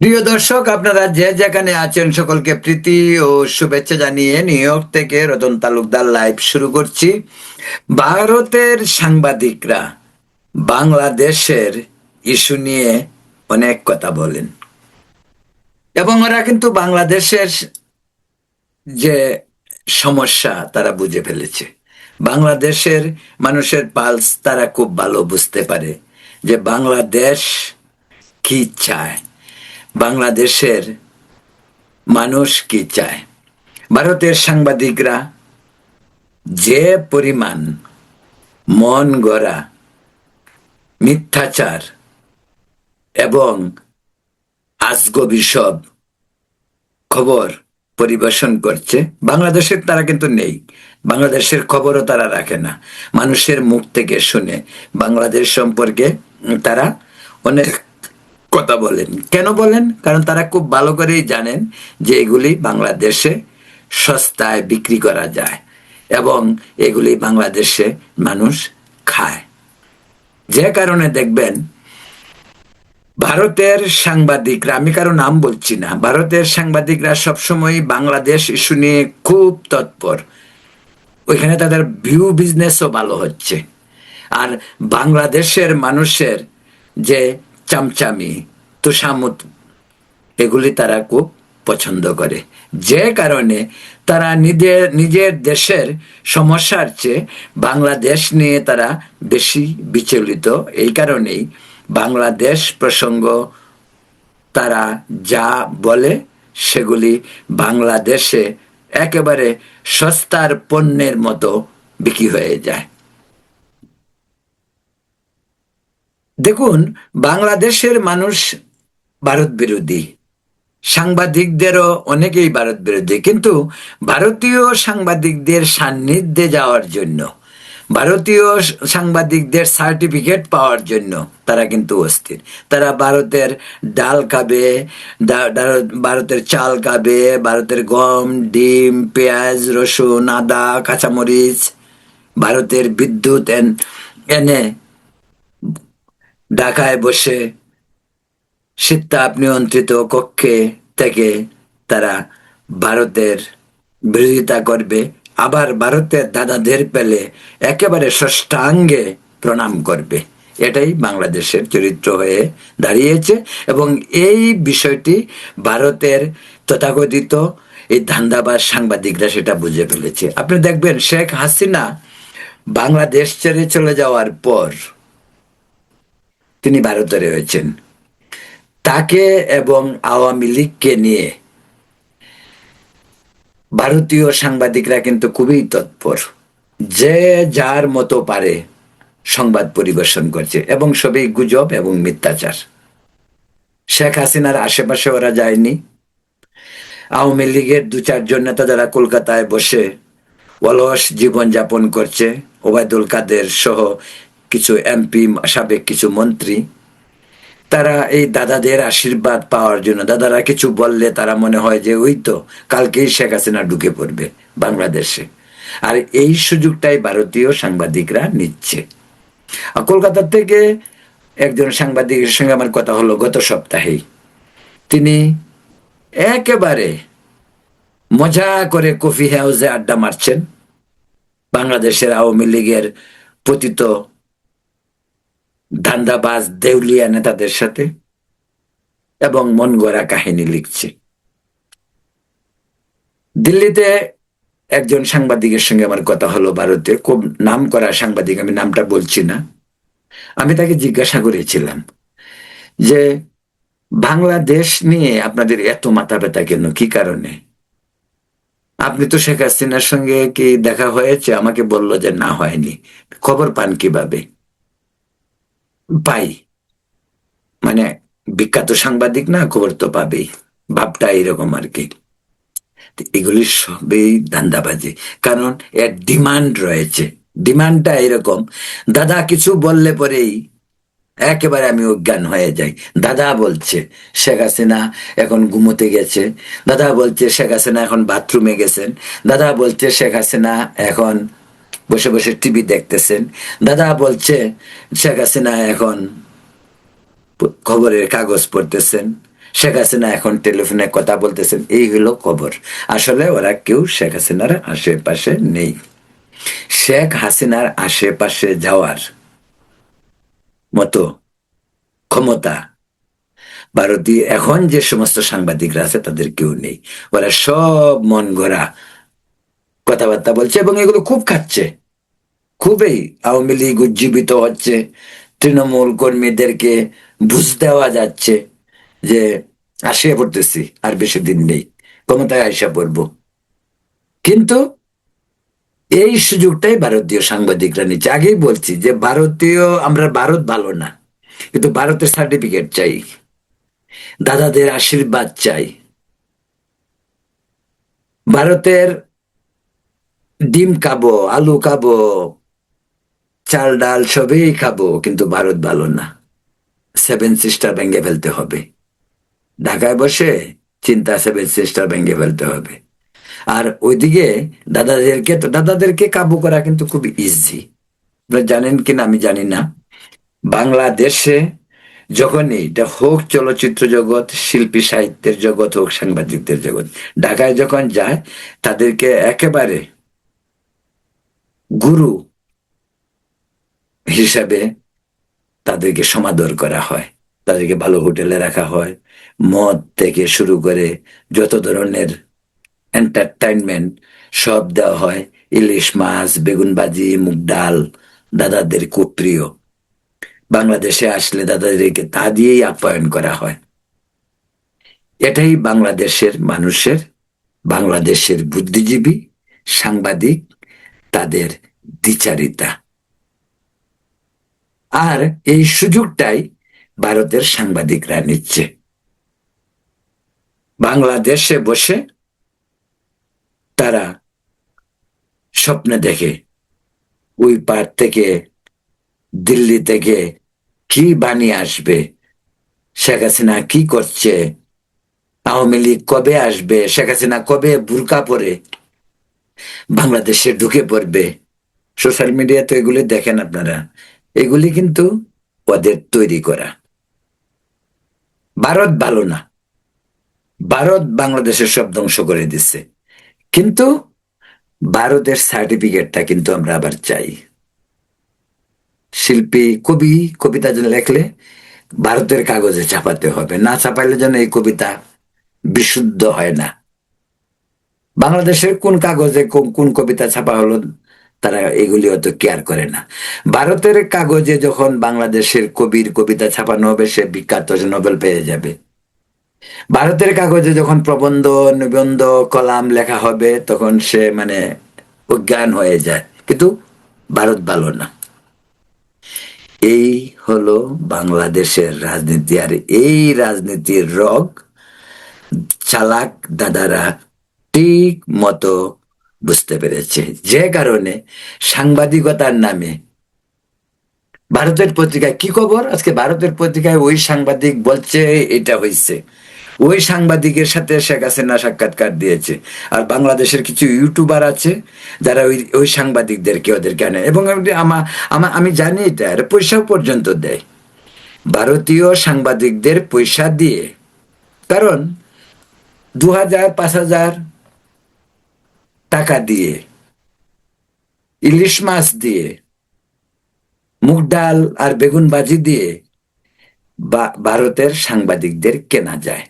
প্রিয় দর্শক, আপনারা যে যেখানে আছেন সকলকে প্রীতি ও শুভেচ্ছা জানিয়ে নিউ ইয়র্ক থেকে রতন তালুকদার লাইভ শুরু করছি। ভারতের সাংবাদিকরা বাংলাদেশের ইস্যু নিয়ে অনেক কথা বলেন এবং ওরা কিন্তু বাংলাদেশের যে সমস্যা তারা বুঝে ফেলেছে। বাংলাদেশের মানুষের পালস তারা খুব ভালো বুঝতে পারে যে বাংলাদেশ কি চায়, বাংলাদেশের মানুষ কি চায়। ভারতের সাংবাদিকরা যে পরিমাণ মন গড়া মিথ্যাচার এবং আজগবি সব খবর পরিবেশন করছে, বাংলাদেশের তারা কিন্তু নেই, বাংলাদেশের খবরও তারা রাখে না। মানুষের মুখ থেকে শুনে বাংলাদেশ সম্পর্কে তারা অনেক কথা বলেন। কেন বলেন? কারণ তারা খুব ভালো করেই জানেন যে এগুলি বাংলাদেশে সস্তায় বিক্রি করা যায় এবং এগুলি বাংলাদেশে মানুষ খায়। যে কারণে দেখবেন ভারতের সাংবাদিকরা, আমি কারো নাম বলছি না, ভারতের সাংবাদিকরা সবসময় বাংলাদেশ ইস্যু নিয়ে খুব তৎপর। ওইখানে তাদের ভিউ বিজনেসও ভালো হচ্ছে। আর বাংলাদেশের মানুষের যে চামচামি তুষামুত এগুলি তারা খুব পছন্দ করে। যে কারণে তারা নিজের দেশের সমস্যার চেয়ে বাংলাদেশ নিয়ে তারা বেশি বিচলিত। এই কারণেই বাংলাদেশ প্রসঙ্গ তারা যা বলে সেগুলি বাংলাদেশে একেবারে সস্তার পণ্যের মতো বিক্রি হয়ে যায়। দেখুন, বাংলাদেশের মানুষ ভারত বিরোধী, সাংবাদিকদেরও অনেকেই ভারত বিরোধী, কিন্তু ভারতীয় সাংবাদিকদের সান্নিধ্যে যাওয়ার জন্য, ভারতীয় সাংবাদিকদের সার্টিফিকেট পাওয়ার জন্য তারা কিন্তু অস্থির। তারা ভারতের ডাল খাবে, ভারতের চাল খাবে, ভারতের গম, ডিম, পেঁয়াজ, রসুন, আদা, কাঁচামরিচ, ভারতের বিদ্যুৎ এনে ঢাকায় বসে শীততাপ নিয়ন্ত্রিত কক্ষে থেকে তারা ভারতের বিরোধিতা করবে, আবার ভারতের দাদাদের পেলে একেবারে ষষ্ঠাঙ্গে প্রণাম করবে। এটাই বাংলাদেশের চরিত্র হয়ে দাঁড়িয়েছে এবং এই বিষয়টি ভারতের তথাকথিত এই ধান্দাবাজ সাংবাদিকরা সেটা বুঝে ফেলেছে। আপনি দেখবেন শেখ হাসিনা বাংলাদেশ ছেড়ে চলে যাওয়ার পর তিনি ভারতে রয়েছেন। তাকে এবং আওয়ামী লীগকে নিয়ে ভারতীয় সাংবাদিকরা কিন্তু খুবই তৎপর, যে যার মতো পারে সংবাদ পরিবেশন করছে এবং সবই গুজব এবং মিথ্যাচার। শেখ হাসিনার আশেপাশে ওরা যায়নি। আওয়ামী লীগের দু চারজন নেতা যারা কলকাতায় বসে অলস জীবন যাপন করছে, ওবায়দুল কাদের সহ কিছু এমপি, সাবেক কিছু মন্ত্রী, তারা এই দাদাদের আশীর্বাদ পাওয়ার জন্য, দাদারা কিছু বললে তারা মনে হয় যে ওই তো কালকেই শেখ হাসিনা ঢুকে পড়বে বাংলাদেশে। আর এই সুযোগটাই ভারতীয় সাংবাদিকরা নিচ্ছে। কলকাতা থেকে একজন সাংবাদিকের সঙ্গে আমার কথা হলো গত সপ্তাহেই। তিনি একেবারে মজা করে কফি হাউসে আড্ডা মারছেন বাংলাদেশের আওয়ামী লীগের পতিত ধান্দাবাজ দেউলিয়া নেতাদের সাথে এবং মন গড়া কাহিনী লিখছে। দিল্লিতে একজন সাংবাদিকের সঙ্গে আমার কথা হলো, ভারতে খুব নাম করা সাংবাদিক, আমি নামটা বলছি না। আমি তাকে জিজ্ঞাসা করেছিলাম যে বাংলাদেশ নিয়ে আপনাদের এত মাথা ব্যথা কেন, কি কারণে? আপনি তো শেখ হাসিনার সঙ্গে কি দেখা হয়েছে? আমাকে বলল যে না, হয়নি। খবর পান কিভাবে? পাই, মানে বিখ্যাত সাংবাদিক না, খবর তো পাবেই, ভাবটা এরকম আর কি। এগুলি সবই ধান্দাবাজি, কারণ এর ডিমান্ড রয়েছে। ডিমান্ডটা এরকম, দাদা কিছু বললে পরেই একেবারে আমি অজ্ঞান হয়ে যাই। দাদা বলছে শেখ হাসিনা এখন ঘুমোতে গেছে, দাদা বলছে শেখ হাসিনা এখন বাথরুমে গেছেন, দাদা বলছে শেখ হাসিনা এখন বসে বসে টিভি দেখতেছেন, দাদা বলছে শেখ হাসিনা এখন খবরের কাগজ পড়তেছেন, শেখ হাসিনা এখন টেলিফোনে কথা বলতেছেন, এই হলো খবর। আসলে ওরা কেউ শেখ হাসিনার আশেপাশে নেই। শেখ হাসিনার আশেপাশে যাওয়ার মতো ক্ষমতা ভারতীয় এখন যে সমস্ত সাংবাদিকরা আছে তাদের কেউ নেই। ওরা সব মন গড়া কথাবার্তা বলছে এবং এগুলো খুব খাচ্ছে। খুবই আওয়ামী লীগ উজ্জীবিত হচ্ছে, তৃণমূল কর্মীদেরকে বুঝ দেওয়া যাচ্ছে যে আসিয়া পড়তেছি, আর বেশি দিন নেই, ক্ষমতায় আইসা পড়বো। কিন্তু এই সুযোগটাই ভারতীয় সাংবাদিকরা নিচ্ছে। আগেই বলছি যে আমরা ভারত ভালো না, কিন্তু ভারতের সার্টিফিকেট চাই, দাদাদের আশীর্বাদ চাই, ভারতের ডিম খাবো, আলু খাবো, চাল ডাল সবই খাবো, কিন্তু ভারত ভালো না। সেভেন সিস্টার ভেঙে ফেলতে হবে। ঢাকায় বসে চিন্তা, সেভেন সিস্টার ভেঙে ফেলতে হবে। আর ওইদিকে দাদাদেরকে কাবু করা কিন্তু খুব ইজি। আপনারা জানেন কিনা আমি জানি না, বাংলাদেশে যখনই এটা হোক চলচ্চিত্র জগৎ, শিল্পী সাহিত্যের জগৎ হোক, সাংবাদিকদের জগৎ, ঢাকায় যখন যায় তাদেরকে একেবারে গুরু হিসাবে তাদেরকে সমাদর করা হয়, তাদেরকে ভালো হোটেলে রাখা হয়, মদ থেকে শুরু করে যত ধরনের এন্টারটেইনমেন্ট সব দেওয়া হয়। ইলিশ মাছ, বেগুন ভাজি, মুগ ডাল দাদাদের খুব প্রিয়। বাংলাদেশে আসলে দাদাদেরকে তা দিয়েই আপ্যায়ন করা হয়। এটাই বাংলাদেশের মানুষের, বাংলাদেশের বুদ্ধিজীবী সাংবাদিক তাদের দ্বিচারিতা। আর এই সুযোগটাই ভারতের সাংবাদিকরা নিচ্ছে। বাংলাদেশে বসে তারা স্বপ্নে দেখে ওই পার থেকে, দিল্লি থেকে কি বানিয়ে আসবে, শেখ হাসিনা কি করছে, আওয়ামী লীগ কবে আসবে, শেখ হাসিনা কবে বুরকা পরে বাংলাদেশে ঢুকে পড়বে। সোশ্যাল মিডিয়াতে এগুলি দেখেন আপনারা, এগুলি কিন্তু ওদের তৈরি করা। ভারত ভালো না, ভারত বাংলাদেশের সব ধ্বংস করে দিচ্ছে, কিন্তু ভারতের সার্টিফিকেটটা কিন্তু আমরা আবার চাই। শিল্পী কবি কবিতা যেন লেখলে ভারতের কাগজে ছাপাতে হবে, না ছাপাইলে যেন এই কবিতা বিশুদ্ধ হয় না। বাংলাদেশের কোন কাগজে কোন কবিতা ছাপা হলো তারা এগুলি অত কেয়ার করে না। ভারতের কাগজে যখন বাংলাদেশের কবির কবিতা ছাপানো হবে, সে বিখ্যাত নোবেল পেয়ে যাবে। ভারতের কাগজে যখন প্রবন্ধ, নিবন্ধ, কলাম লেখা হবে, তখন সে মানে অজ্ঞান হয়ে যায়। কিন্তু ভারত ভালো না। এই হলো বাংলাদেশের রাজনীতি। আর এই রাজনীতির রগ চালাক দাদারা ঠিক মতো বুঝতে পেরেছে, যে কারণে সাংবাদিকতার নামে ভারতের পত্রিকায় কি খবর, আজকে ভারতের পত্রিকায় ওই সাংবাদিক বলছে এটা হয়েছে, ওই সাংবাদিকের সাথে শেখ হাসিনা সাক্ষাৎকার দিয়েছে। আর বাংলাদেশের কিছু ইউটিউবার আছে যারা ওই ওই সাংবাদিকদেরকে ওদেরকে আনে, এবং আমি জানি এটা পয়সা পর্যন্ত দেয় ভারতীয় সাংবাদিকদের পয়সা দিয়ে। কারণ 2000-5000 টাকা দিয়ে, ইলিশ মাছ দিয়ে, মুগ ডাল আর বেগুন ভাজি দিয়ে ভারতের সাংবাদিকদের কেনা যায়।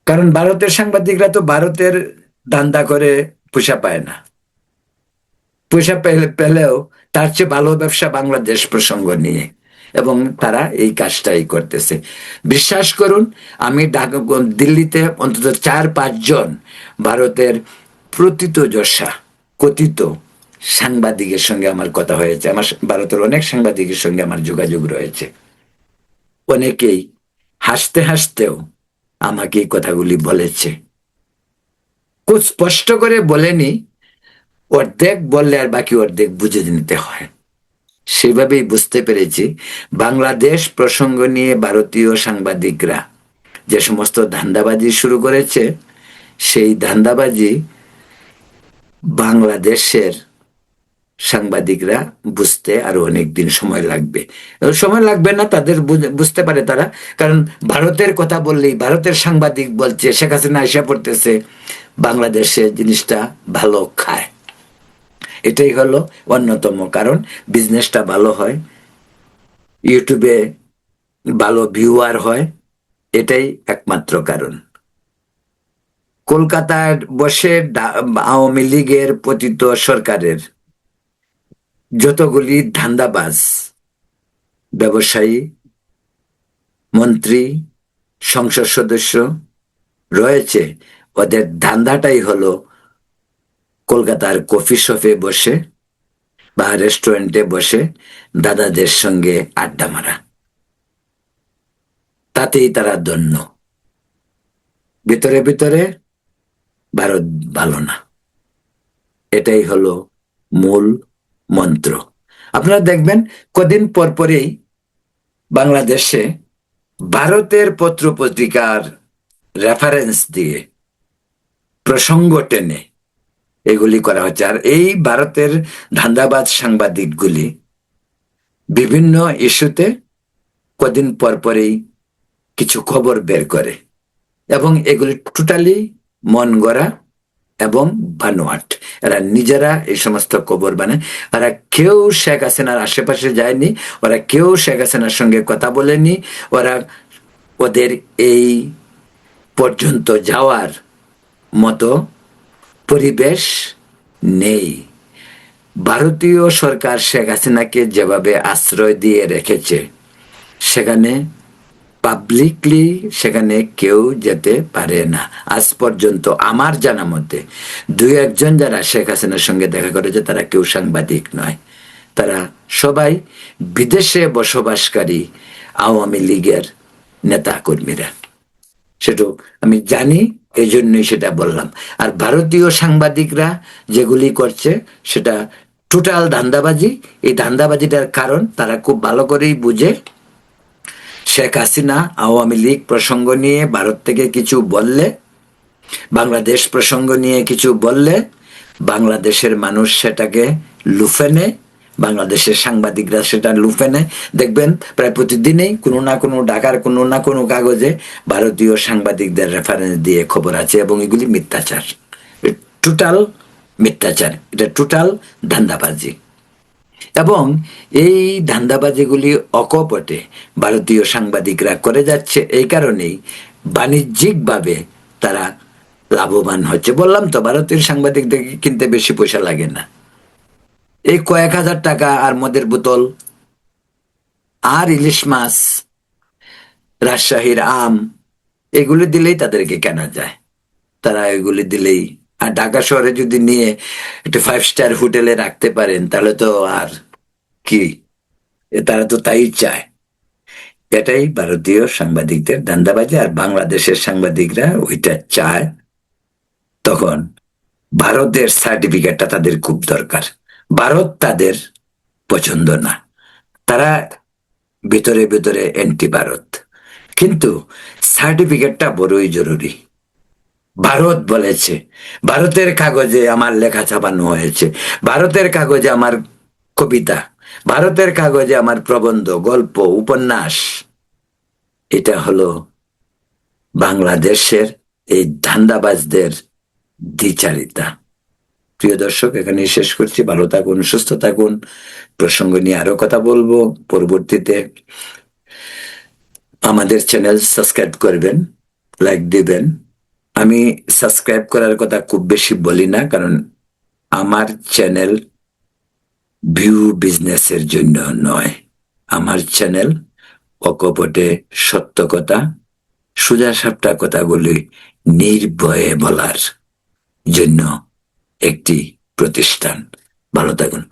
কারণ ভারতের সাংবাদিকরা তো ভারতের ধান্দা করে পয়সা পায় না। পয়সা পেলেও তার চেয়ে ভালো ব্যবসা বাংলাদেশ প্রসঙ্গ নিয়ে, এবং তারা এই কাজটাই করতেছে। বিশ্বাস করুন, আমি দিল্লিতে অন্তত 4-5 জন ভারতের প্রথিতযশা কথিত সাংবাদিকের সঙ্গে আমার কথা হয়েছে। আমার ভারতের অনেক সাংবাদিকের সঙ্গে আমার যোগাযোগ রয়েছে। অনেকেই হাসতে হাসতেও আমাকে এই কথাগুলি বলেছে। খুব স্পষ্ট করে বলেনি, অর্ধেক বললে আর বাকি অর্ধেক বুঝে নিতে হয়। সেভাবেই বুঝতে পেরেছি বাংলাদেশ প্রসঙ্গ নিয়ে ভারতীয় সাংবাদিকরা যে সমস্ত ধান্দাবাজি শুরু করেছে, সেই ধান্দাবাজি বাংলাদেশের সাংবাদিকরা বুঝতে আরো অনেকদিন সময় লাগবে। সময় লাগবে না, তাদের বুঝতে পারে তারা, কারণ ভারতের কথা বললেই ভারতের সাংবাদিক বলছে শেখ হাসিনা এসে পড়তেছে, বাংলাদেশে জিনিসটা ভালো খায়। এটাই হলো অন্যতম কারণ। বিজনেসটা ভালো হয়, ইউটিউবে ভালো ভিউয়ার হয়, এটাই একমাত্র কারণ। কলকাতায় বসে আওয়ামী লীগের পতিত সরকারের যতগুলি ধান্দাবাজ ব্যবসায়ী, মন্ত্রী, সংসদ সদস্য রয়েছে, ওদের ধান্দাটাই হলো কলকাতার কফি শপে বসে বা রেস্টুরেন্টে বসে দাদাদের সঙ্গে আড্ডা মারা। তাতেই তারা ধন্য। ভিতরে ভিতরে ভারত ভালো না, এটাই হলো মূল মন্ত্র। আপনারা দেখবেন কদিন পর পরেই বাংলাদেশে ভারতের পত্র পত্রিকার রেফারেন্স দিয়ে প্রসঙ্গ টেনে এগুলি করা হচ্ছে। আর এই ভারতের ধান্দাবাজ সাংবাদিকগুলি বিভিন্ন ইস্যুতে কদিন পর পরেই কিছু খবর বের করে, এবং এগুলি টোটালি মন গড়া এবং বানোয়াট। এরা নিজেরা এই সমস্ত খবর বানায়। ওরা কেউ শেখ হাসিনার আশেপাশে যায়নি, ওরা কেউ শেখ হাসিনার সঙ্গে কথা বলেনি, ওরা ওদের এই পর্যন্ত যাওয়ার মতো পরিবেশ নেই। ভারতীয় সরকার শেখ হাসিনাকে যেভাবে আশ্রয় দিয়ে রেখেছে, সেখানে পাবলিকলি সেখানে কেউ যেতে পারে না আজ পর্যন্ত। আমার জানা মতে দুই একজন যারা শেখ হাসিনার সঙ্গে দেখা করেছে তারা কেউ সাংবাদিক নয়, তারা সবাই বিদেশে বসবাসকারী আওয়ামী লীগের নেতা কর্মীরা। সেটা আমি জানি, এই জন্যই সেটা বললাম। আর ভারতীয় সাংবাদিকরা যেগুলি করছে সেটা টোটাল ধান্দাবাজি। এই ধান্দাবাজিটার কারণ তারা খুব ভালো করেই বুঝে। শেখ হাসিনা আওয়ামী লীগ প্রসঙ্গ নিয়ে ভারত থেকে কিছু বললে, বাংলাদেশ প্রসঙ্গ নিয়ে কিছু বললে, বাংলাদেশের মানুষ সেটাকে লুফে নেয়, বাংলাদেশের সাংবাদিকরা সেটা লুফে নেয়। দেখবেন প্রায় প্রতিদিনই কোনো না কোনো ঢাকার কোনো না কোনো কাগজে ভারতীয় সাংবাদিকদের রেফারেন্স দিয়ে খবর আছে, এবং এগুলি মিথ্যাচার, টোটাল মিথ্যাচার, এটা টোটাল ধান্দাবাজি। এবং এই ধান্দাবাজিগুলি অকপটে ভারতীয় সাংবাদিকরা করে যাচ্ছে। এই কারণেই বাণিজ্যিকভাবে তারা লাভবান হচ্ছে। বললাম তো, ভারতীয় সাংবাদিকদের কিনতে বেশি পয়সা লাগে না, এই কয়েক হাজার টাকা আর মদের বোতল আর ইলিশ মাছ, রাজশাহীর আম, এগুলি দিলেই তাদেরকে কেনা যায়। তারা এগুলি দিলেই, আর ঢাকা শহরে যদি নিয়ে একটা 5 স্টার হোটেলে রাখতে পারেন তাহলে তো আর কি, তারা তো তাই চায়। এটাই ভারতীয় সাংবাদিকদের ধান্দাবাজি। আর বাংলাদেশের সাংবাদিকরা ওইটা চায়। তখন ভারতের সার্টিফিকেটটা তাদের খুব দরকার। ভারত তাদের পছন্দ না, তারা ভিতরে ভিতরে অ্যান্টি ভারত, কিন্তু সার্টিফিকেটটা বড়ই জরুরি। ভারত বলেছে, ভারতের কাগজে আমার লেখা ছাপানো হয়েছে, ভারতের কাগজে আমার কবিতা, ভারতের কাগজে আমার প্রবন্ধ, গল্প, উপন্যাস, এটা হলো বাংলাদেশের এই ধান্দাবাজদের দ্বিচারিতা। প্রিয় দর্শক, এখানে শেষ করছি। ভালো থাকুন, সুস্থ থাকুন। প্রসঙ্গ নিয়ে আরো কথা বলবো পরবর্তীতে। আমাদের চ্যানেল সাবস্ক্রাইব করবেন, লাইক দিবেন। আমি সাবস্ক্রাইব করার কথা খুব বেশি বলি না, কারণ আমার চ্যানেল ভিউ বিজনেসের জন্য নয়। আমার চ্যানেল অকপটে সত্য কথা, সোজা সাপটা কথাগুলি নির্ভয়ে বলার জন্য একটি প্রতিষ্ঠান। ভালো থাকুন।